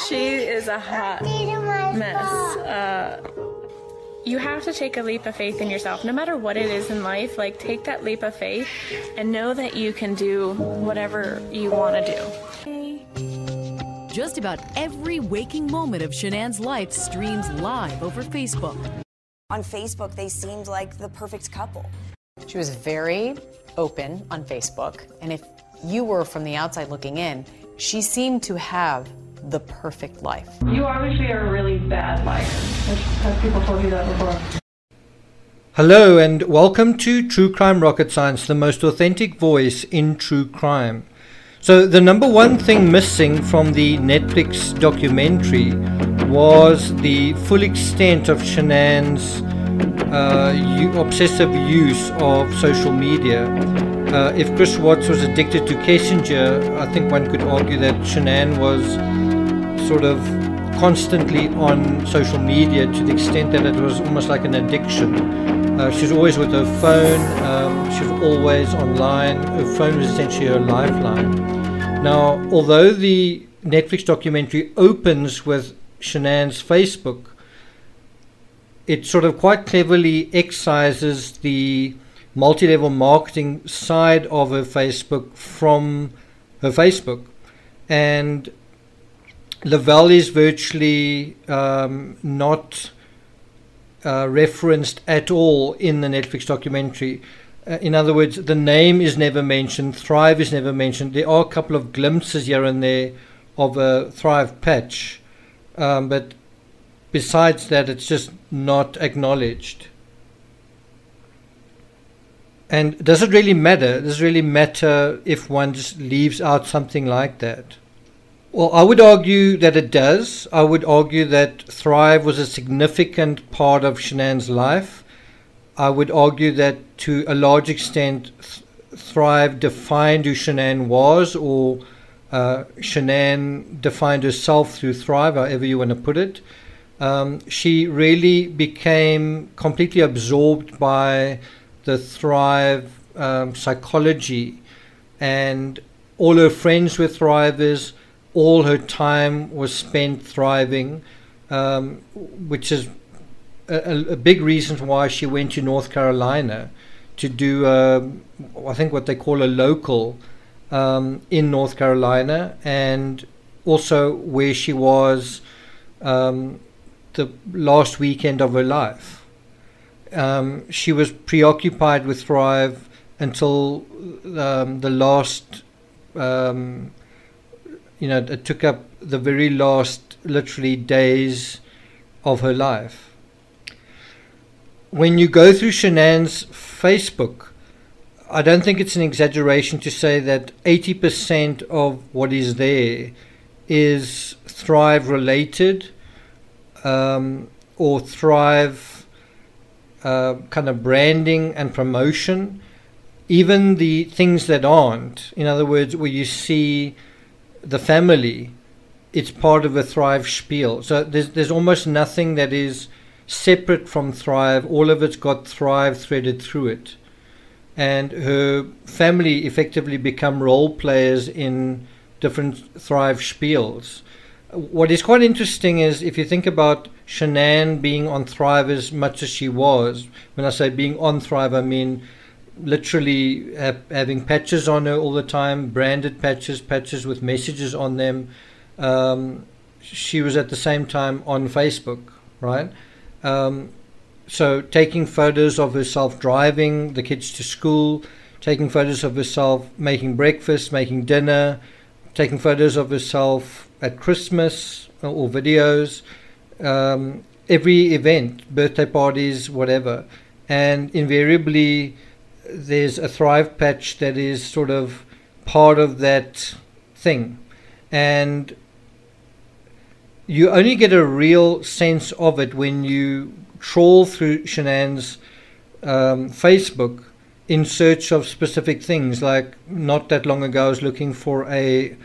She is a hot mess. You have to take a leap of faith in yourself. No matter what it is in life, like, take that leap of faith and know that you can do whatever you want to do. Just about every waking moment of Shanann's life streams live over Facebook. On Facebook, they seemed like the perfect couple. She was very open on Facebook, and if you were from the outside looking in, she seemed to have the perfect life. You obviously are a really bad liar. Have people told you that before? Hello and welcome to True Crime Rocket Science, the most authentic voice in true crime. So the number one thing missing from the Netflix documentary was the full extent of Shanann's obsessive use of social media. If Chris Watts was addicted to Kissinger, I think one could argue that Shanann was sort of constantly on social media to the extent that it was almost like an addiction. She was always with her phone, she was always online. Her phone was essentially her lifeline. Now, although the Netflix documentary opens with Shanann's Facebook, it sort of quite cleverly excises the multi-level marketing side of her Facebook from her Facebook. And Lavelle is virtually not referenced at all in the Netflix documentary. In other words, the name is never mentioned, Thrive is never mentioned. There are a couple of glimpses here and there of a Thrive patch, but besides that, it's just not acknowledged. And does it really matter? Does it really matter if one just leaves out something like that? Well, I would argue that it does. I would argue that Thrive was a significant part of Shanann's life. I would argue that to a large extent Thrive defined who Shanann was, or Shanann defined herself through Thrive, however you want to put it. She really became completely absorbed by the Thrive psychology, and all her friends were Thrivers. All her time was spent thriving, which is a big reason why she went to North Carolina to do, I think, what they call a local in North Carolina, and also where she was the last weekend of her life. She was preoccupied with Thrive until the last, it took up the very last, literally, days of her life. When you go through Shanann's Facebook, I don't think it's an exaggeration to say that 80% of what is there is Thrive related, or Thrive kind of branding and promotion. Even the things that aren't, in other words, where you see the family, it's part of a Thrive spiel. So there's almost nothing that is separate from Thrive. All of it's got Thrive threaded through it. And her family effectively become role players in different Thrive spiels. What is quite interesting is if you think about Shanann being on Thrive as much as she was. When I say being on Thrive, I mean literally having patches on her all the time, branded patches with messages on them. She was at the same time on Facebook, right? So taking photos of herself driving the kids to school, taking photos of herself making breakfast, making dinner, taking photos of herself at Christmas or videos, every event, birthday parties, whatever. And invariably there's a Thrive patch that is sort of part of that thing. And you only get a real sense of it when you trawl through Shanann's Facebook in search of specific things. Like not that long ago I was looking for a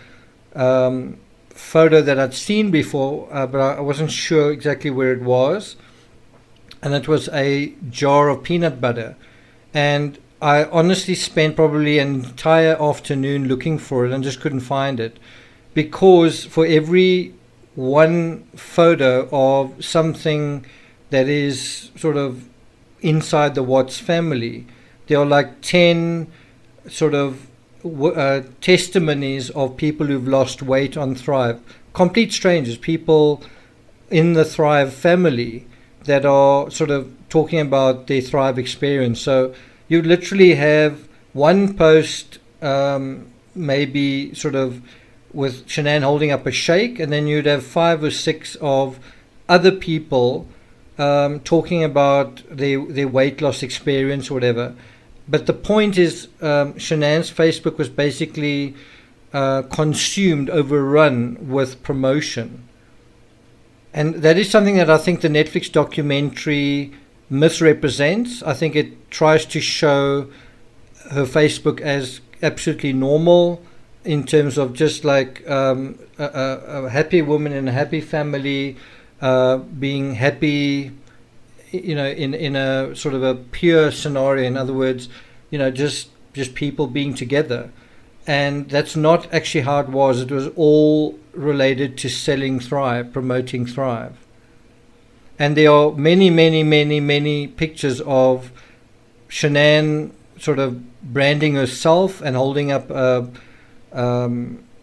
photo that I'd seen before, but I wasn't sure exactly where it was, and it was a jar of peanut butter. And I honestly spent probably an entire afternoon looking for it and just couldn't find it. because for every one photo of something that is sort of inside the Watts family, there are like 10 sort of testimonies of people who've lost weight on Thrive. Complete strangers, people in the Thrive family that are sort of talking about their Thrive experience. So you literally have one post, maybe sort of with Shanann holding up a shake, and then you'd have 5 or 6 of other people talking about their weight loss experience or whatever. But the point is, Shanann's Facebook was basically consumed, overrun with promotion. And that is something that I think the Netflix documentary misrepresents. I think it tries to show her Facebook as absolutely normal, in terms of just like a happy woman in a happy family, being happy, you know, in a sort of a pure scenario. In other words, you know, just people being together. And that's not actually how it was. It was all related to selling Thrive, promoting Thrive. And there are many pictures of Shanann sort of branding herself and holding up a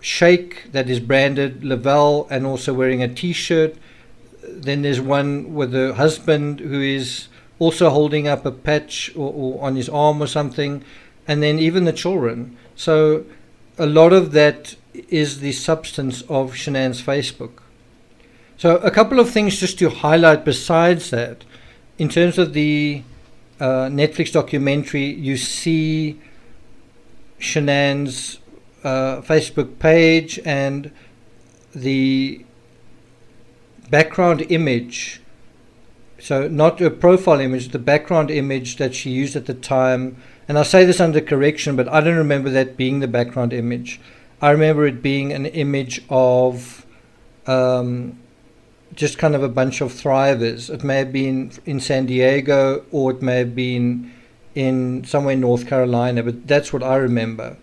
shake that is branded Lavelle, and also wearing a t-shirt. Then there's one with her husband who is also holding up a patch or on his arm or something, and then even the children. So a lot of that is the substance of Shanann's Facebook. So a couple of things just to highlight besides that. In terms of the Netflix documentary, you see Shanann's Facebook page, and the background image, so not a profile image, the background image that she used at the time, and I say this under correction, but I don't remember that being the background image. I remember it being an image of just kind of a bunch of thrivers. It may have been in San Diego, or it may have been in somewhere in North Carolina, but that's what I remember.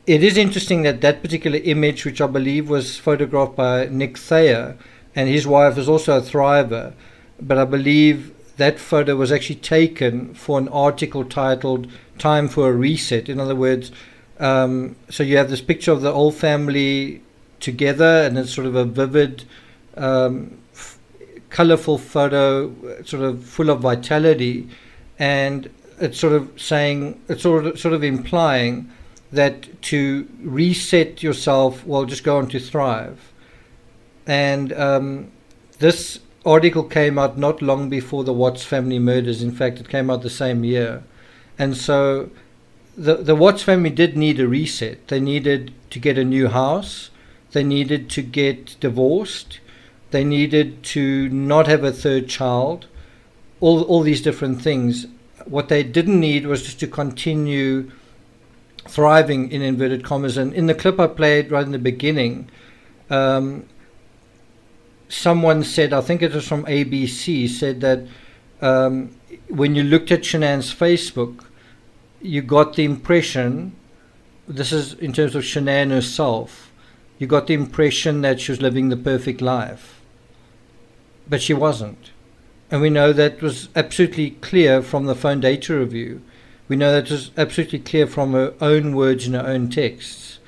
It is interesting that that particular image, which I believe was photographed by Nick Thayer, and his wife is also a thriver, but I believe that photo was actually taken for an article titled "Time for a Reset." In other words, so you have this picture of the whole family together, and it's sort of a vivid, colorful photo, sort of full of vitality, and it's sort of saying, it's sort of implying that to reset yourself, well, just go on to Thrive. And this article came out not long before the Watts family murders. In fact, it came out the same year. And so the Watts family did need a reset. They needed to get a new house. They needed to get divorced. They needed to not have a third child. All these different things. What they didn't need was just to continue thriving, in inverted commas. And in the clip I played right in the beginning, someone said, I think it was from ABC, said that when you looked at Shanann's Facebook, you got the impression, this is in terms of Shanann herself, you got the impression that she was living the perfect life. But she wasn't. And we know that was absolutely clear from the phone data review. We know that was absolutely clear from her own words in her own texts.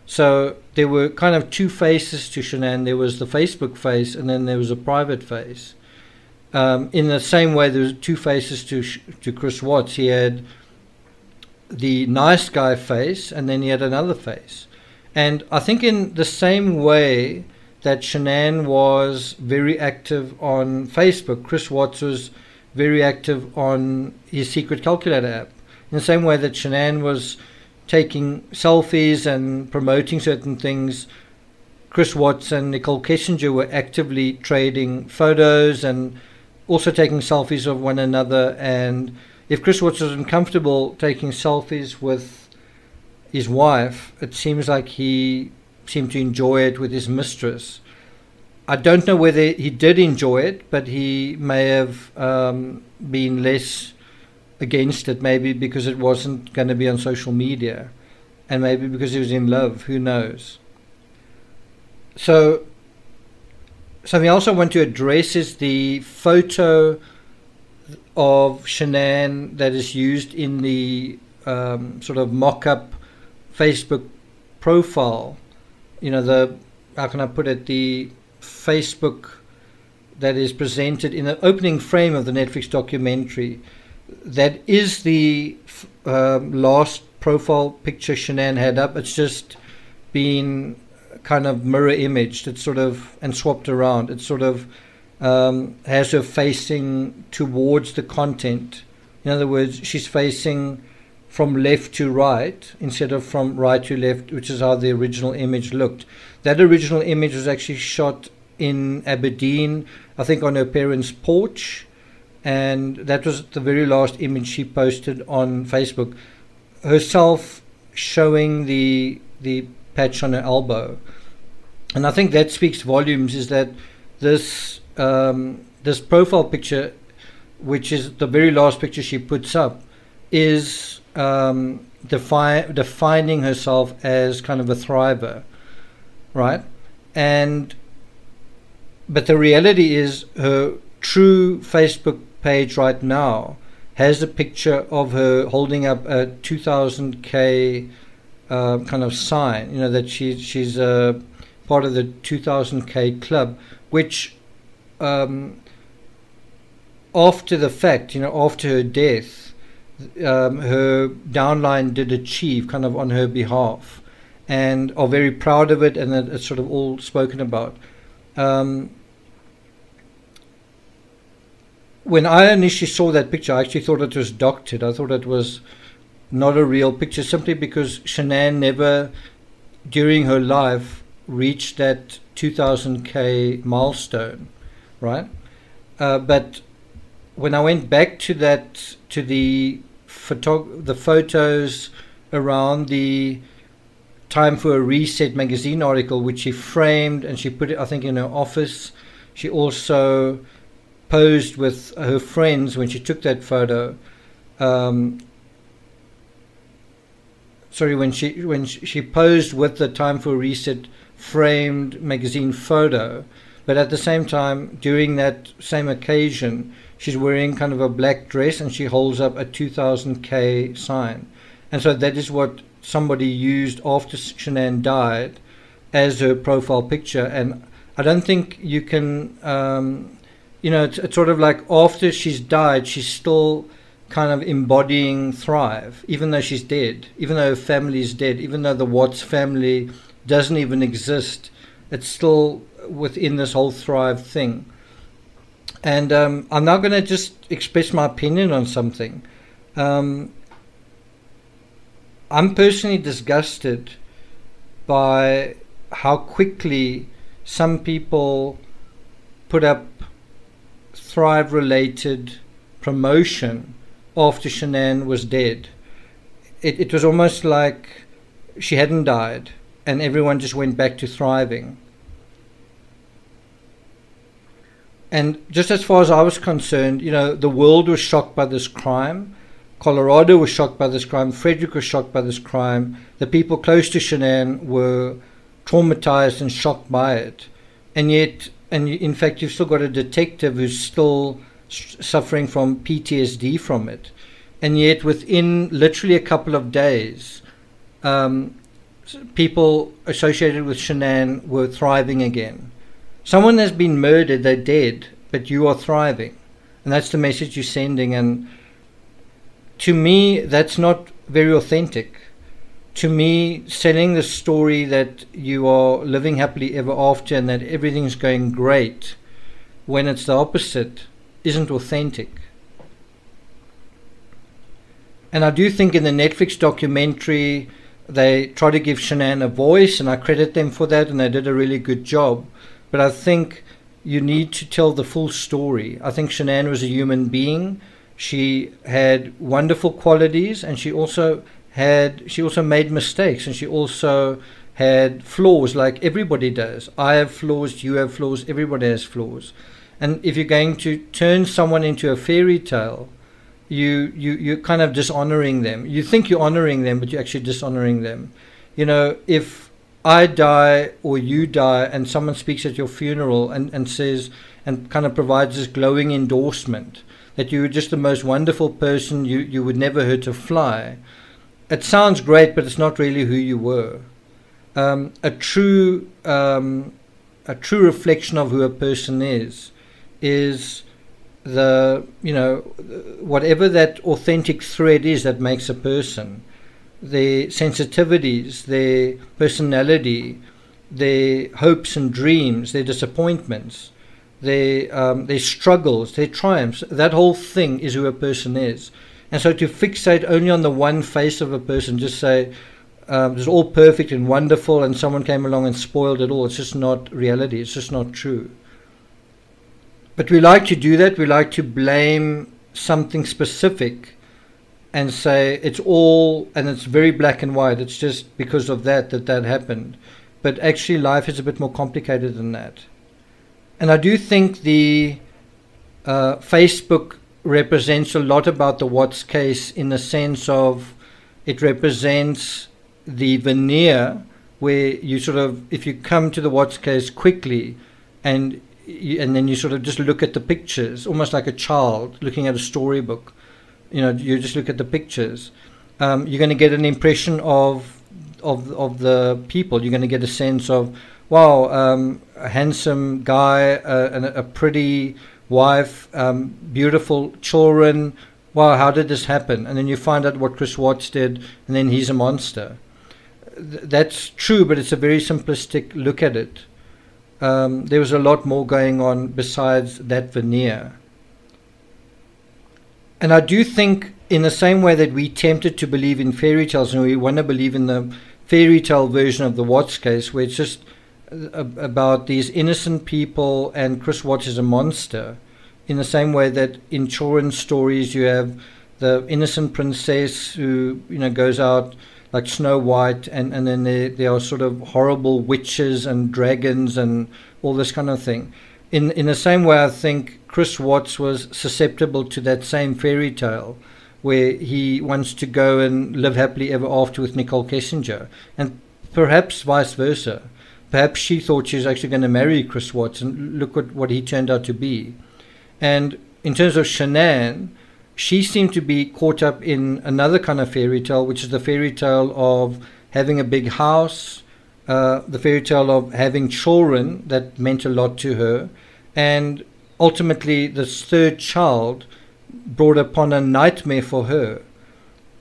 So there were kind of two faces to Shanann. There was the Facebook face, and then there was a private face. In the same way, there was two faces to Chris Watts. He had the nice guy face, and then he had another face. And I think in the same way that Shanann was very active on Facebook, Chris Watts was very active on his secret calculator app. In the same way that Shanann was taking selfies and promoting certain things, Chris Watts and Nicole Kessinger were actively trading photos and also taking selfies of one another. And if Chris Watts was uncomfortable taking selfies with his wife, it seems like he seemed to enjoy it with his mistress. I don't know whether he did enjoy it, but he may have been less against it, maybe because it wasn't going to be on social media, and maybe because he was in love, who knows. So something else I want to address is the photo of Shanann that is used in the sort of mock-up Facebook profile. You know, the, how can I put it, the Facebook that is presented in the opening frame of the Netflix documentary. That is the last profile picture Shanann had up. It's just been kind of mirror imaged. It's sort of, and swapped around. It sort of has her facing towards the content. In other words, she's facing from left to right instead of from right to left, which is how the original image looked. That original image was actually shot in Aberdeen, I think on her parents' porch, and that was the very last image she posted on Facebook, herself showing the patch on her elbow. And I think that speaks volumes, is that this this profile picture, which is the very last picture she puts up, is defining herself as kind of a thriver, right? But the reality is her true Facebook page right now has a picture of her holding up a 2000K kind of sign, you know, that she's a part of the 2000K club, which after the fact, you know, after her death, her downline did achieve kind of on her behalf and are very proud of it, and it's sort of all spoken about. When I initially saw that picture, I actually thought it was doctored. I thought it was not a real picture, simply because Shanann never, during her life, reached that 2000K milestone, right? But when I went back to that, to the photos around the Time for a Reset magazine article, which she framed and she put it, I think, in her office. She also posed with her friends when she took that photo. When she posed with the Time for a Reset framed magazine photo, but at the same time, during that same occasion, she's wearing kind of a black dress and she holds up a 2000K sign. And so that is what somebody used after Shanann died as her profile picture. And I don't think you can, you know, it's sort of like after she's died, she's still kind of embodying Thrive, even though she's dead, even though her family is dead, even though the Watts family doesn't even exist. It's still within this whole Thrive thing. And I'm now going to just express my opinion on something. I'm personally disgusted by how quickly some people put up Thrive-related promotion after Shanann was dead. It was almost like she hadn't died and everyone just went back to thriving. And just as far as I was concerned, you know, the world was shocked by this crime. Colorado was shocked by this crime. Frederick was shocked by this crime. The people close to Shanann were traumatized and shocked by it. And yet, and in fact, you've still got a detective who's still suffering from PTSD from it. And yet, within literally a couple of days, people associated with Shanann were thriving again. Someone has been murdered, they're dead, but you are thriving. And that's the message you're sending. And to me, that's not very authentic. To me, selling the story that you are living happily ever after and that everything's going great, when it's the opposite, isn't authentic. And I do think in the Netflix documentary, they try to give Shanann a voice, and I credit them for that, and they did a really good job. But I think you need to tell the full story. I think Shanann was a human being. She had wonderful qualities, and she also made mistakes, and she also had flaws, like everybody does. I have flaws, you have flaws, everybody has flaws. And if you're going to turn someone into a fairy tale, you're kind of dishonoring them. You think you're honoring them, but you're actually dishonoring them. You know, if I die or you die and someone speaks at your funeral and says, and kind of provides this glowing endorsement that you were just the most wonderful person, you would never hurt a fly. It sounds great, but it's not really who you were. A true reflection of who a person is the, whatever that authentic thread is that makes a person, their sensitivities, their personality, their hopes and dreams, their disappointments, their struggles, their triumphs. That whole thing is who a person is. And so to fixate only on the one face of a person, just say it's all perfect and wonderful and someone came along and spoiled it all, it's just not reality. It's just not true. But we like to do that. We like to blame something specific and say it's all, and it's very black and white. It's just because of that happened. But actually life is a bit more complicated than that. And I do think the Facebook represents a lot about the Watts case in the sense of it represents the veneer where you sort of, if you come to the Watts case quickly and then you sort of just look at the pictures, almost like a child looking at a storybook, you just look at the pictures, you're going to get an impression of the people. You're going to get a sense of, wow, a handsome guy, and a pretty wife, beautiful children. Wow, how did this happen? And then you find out what Chris Watts did, and then he's a monster. That's true, but it's a very simplistic look at it. There was a lot more going on besides that veneer. And I do think in the same way that we tempted to believe in fairy tales and we want to believe in the fairy tale version of the Watts case, where it's just about these innocent people and Chris Watts is a monster, in the same way that in children's stories you have the innocent princess who goes out like Snow White, and then there are sort of horrible witches and dragons and all this kind of thing. In the same way, I think Chris Watts was susceptible to that same fairy tale where he wants to go and live happily ever after with Nicole Kessinger, and perhaps vice versa. Perhaps she thought she was actually going to marry Chris Watts, and look what he turned out to be. And in terms of Shanann, she seemed to be caught up in another kind of fairy tale, which is the fairy tale of having a big house, the fairy tale of having children that meant a lot to her, and ultimately this third child brought upon a nightmare for her.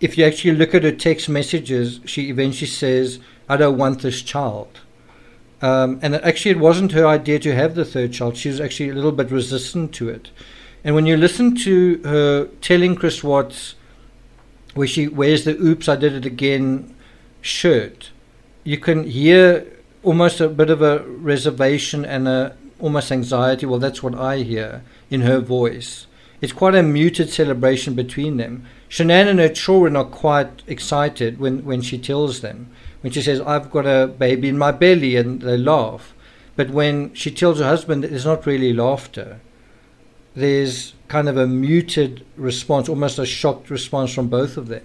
If you actually look at her text messages, she eventually says, "I don't want this child." And actually it wasn't her idea to have the third child. She was actually a little bit resistant to it. And when you listen to her telling Chris Watts, where she wears the "Oops, I Did It Again" shirt, you can hear almost a bit of a reservation and almost anxiety. Well, that's what I hear in her voice. It's quite a muted celebration between them. Shanann and her children are quite excited when she tells them. When she says, "I've got a baby in my belly," and they laugh. But when she tells her husband, there's not really laughter. There's kind of a muted response, almost a shocked response from both of them.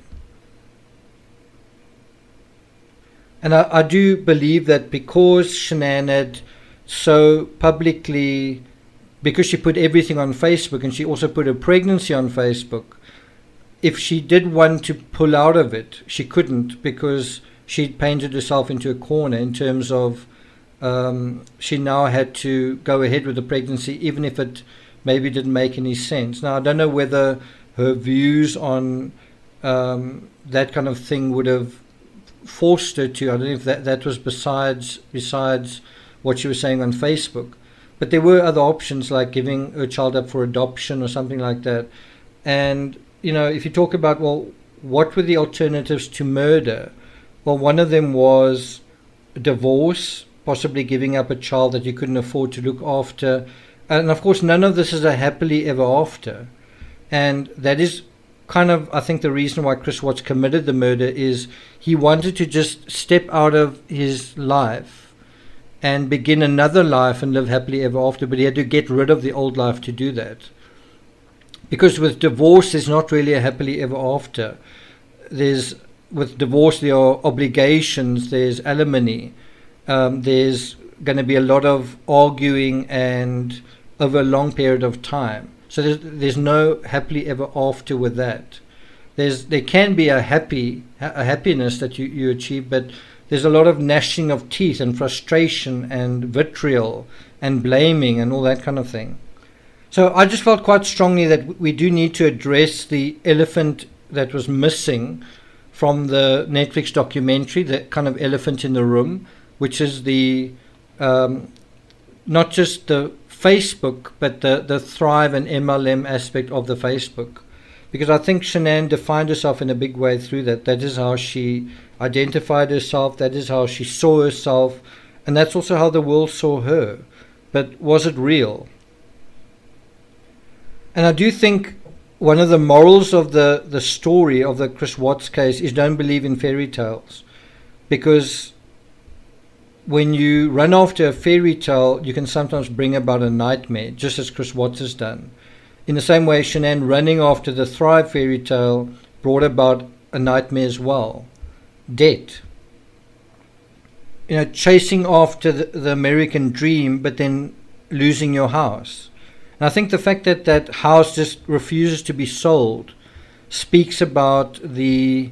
And I do believe that because Shanann had so publicly, because she put everything on Facebook and she also put her pregnancy on Facebook, if she did want to pull out of it, she couldn't, because she'd painted herself into a corner in terms of she now had to go ahead with the pregnancy, even if it maybe didn't make any sense. Now, I don't know whether her views on that kind of thing would have forced her to. I don't know if that was besides what she was saying on Facebook. But there were other options, like giving her child up for adoption or something like that. And, if you talk about, well, what were the alternatives to murder? Well, one of them was divorce, possibly giving up a child that you couldn't afford to look after. And of course, none of this is a happily ever after. And that is kind of, I think, the reason why Chris Watts committed the murder, is he wanted to just step out of his life and begin another life and live happily ever after. But he had to get rid of the old life to do that. Because with divorce, there's not really a happily ever after. With divorce, there are obligations, there's alimony. there's going to be a lot of arguing and over a long period of time. So there's no happily ever after with that. There can be a happiness that you achieve, but there's a lot of gnashing of teeth and frustration and vitriol and blaming and all that kind of thing. So I just felt quite strongly that we do need to address the elephant that was missing from the Netflix documentary, the kind of elephant in the room, which is the not just the Facebook, but the Thrive and MLM aspect of the Facebook. Because I think Shanann defined herself in a big way through that. That is how she identified herself. That is how she saw herself. And that's also how the world saw her. But was it real? And I do think one of the morals of the story of the Chris Watts case is don't believe in fairy tales. Because when you run after a fairy tale, you can sometimes bring about a nightmare, just as Chris Watts has done. In the same way, Shanann running after the Thrive fairy tale brought about a nightmare as well. Debt. Chasing after the American dream, but then losing your house. And I think the fact that that house just refuses to be sold speaks about the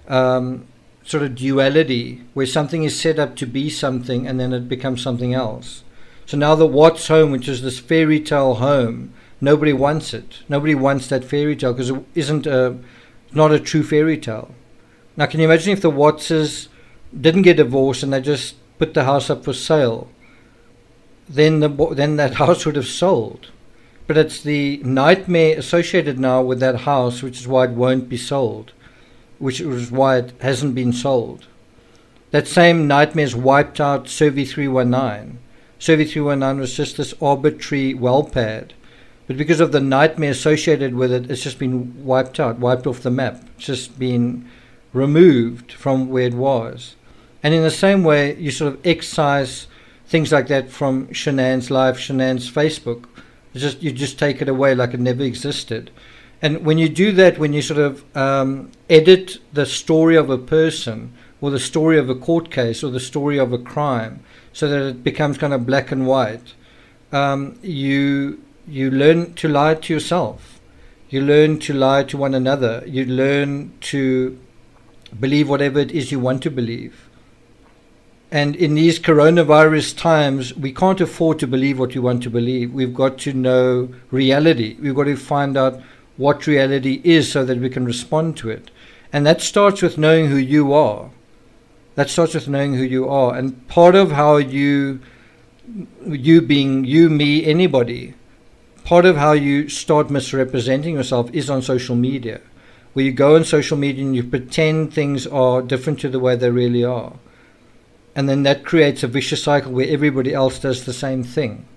sort of duality, where something is set up to be something and then it becomes something else. So now the Watts home, which is this fairy tale home, nobody wants it. Nobody wants that fairy tale because it isn't not a true fairy tale. Now, can you imagine if the Wattses didn't get divorced and they just put the house up for sale? Then that house would have sold. But it's the nightmare associated now with that house, which is why it won't be sold, which is why it hasn't been sold. That same nightmare has wiped out Survey 319. Survey 319 was just this arbitrary well pad. But because of the nightmare associated with it, it's just been wiped out, wiped off the map. It's just been removed from where it was. And in the same way, you sort of excise things like that from Shanann's life, Shanann's Facebook. You just take it away like it never existed. And when you do that, when you sort of edit the story of a person or the story of a court case or the story of a crime so that it becomes kind of black and white, you learn to lie to yourself. You learn to lie to one another. You learn to believe whatever it is you want to believe. And in these coronavirus times, we can't afford to believe what we want to believe. We've got to know reality. We've got to find out what reality is so that we can respond to it. And that starts with knowing who you are. That starts with knowing who you are. And part of how you being you, me, anybody, part of how you start misrepresenting yourself is on social media, where you go on social media and you pretend things are different to the way they really are. And then that creates a vicious cycle where everybody else does the same thing.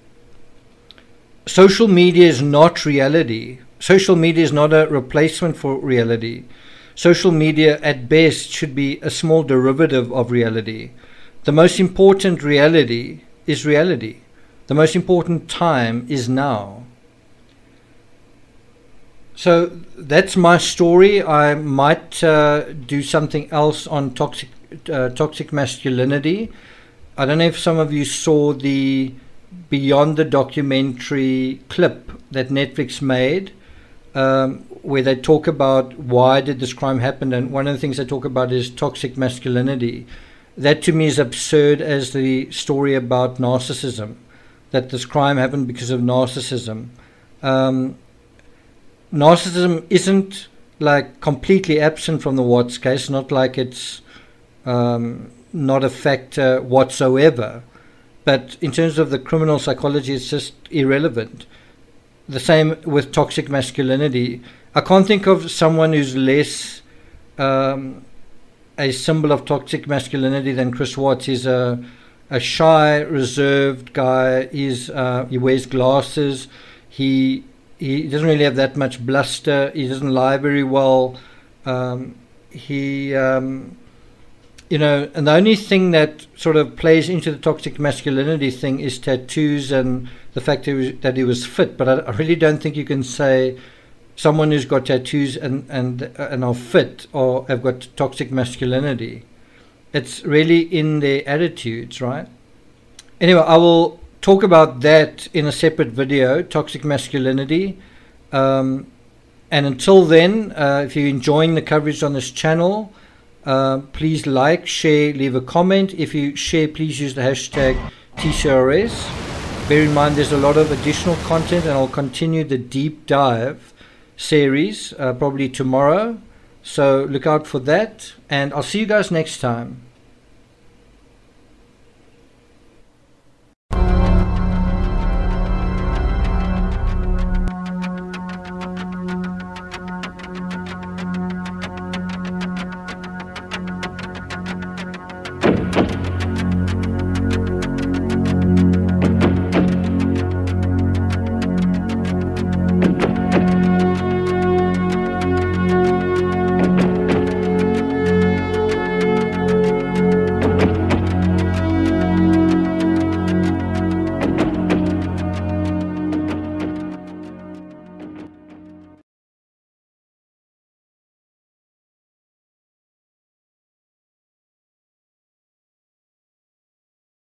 Social media is not reality. Social media is not a replacement for reality. Social media at best should be a small derivative of reality. The most important reality is reality. The most important time is now. So that's my story. I might do something else on toxic masculinity. I don't know if some of you saw the Beyond the Documentary clip that Netflix made, where they talk about why did this crime happen, and one of the things they talk about is toxic masculinity. That to me is absurd as the story about narcissism, that this crime happened because of narcissism. Narcissism isn't like completely absent from the Watts case, not like it's not a factor whatsoever. But in terms of the criminal psychology, it's just irrelevant. The same with toxic masculinity. I can't think of someone who's less a symbol of toxic masculinity than Chris Watts. He's a shy, reserved guy. He wears glasses. He doesn't really have that much bluster. He doesn't lie very well. And the only thing that sort of plays into the toxic masculinity thing is tattoos and the fact that he was fit. But I really don't think you can say someone who's got tattoos and are fit or have got toxic masculinity. It's really in their attitudes, right? Anyway, I will talk about that in a separate video, toxic masculinity. And until then, if you're enjoying the coverage on this channel, please like, share, leave a comment. If you share, please use the hashtag TCRS. Bear in mind there's a lot of additional content, and I'll continue the deep dive series probably tomorrow. So look out for that, and I'll see you guys next time.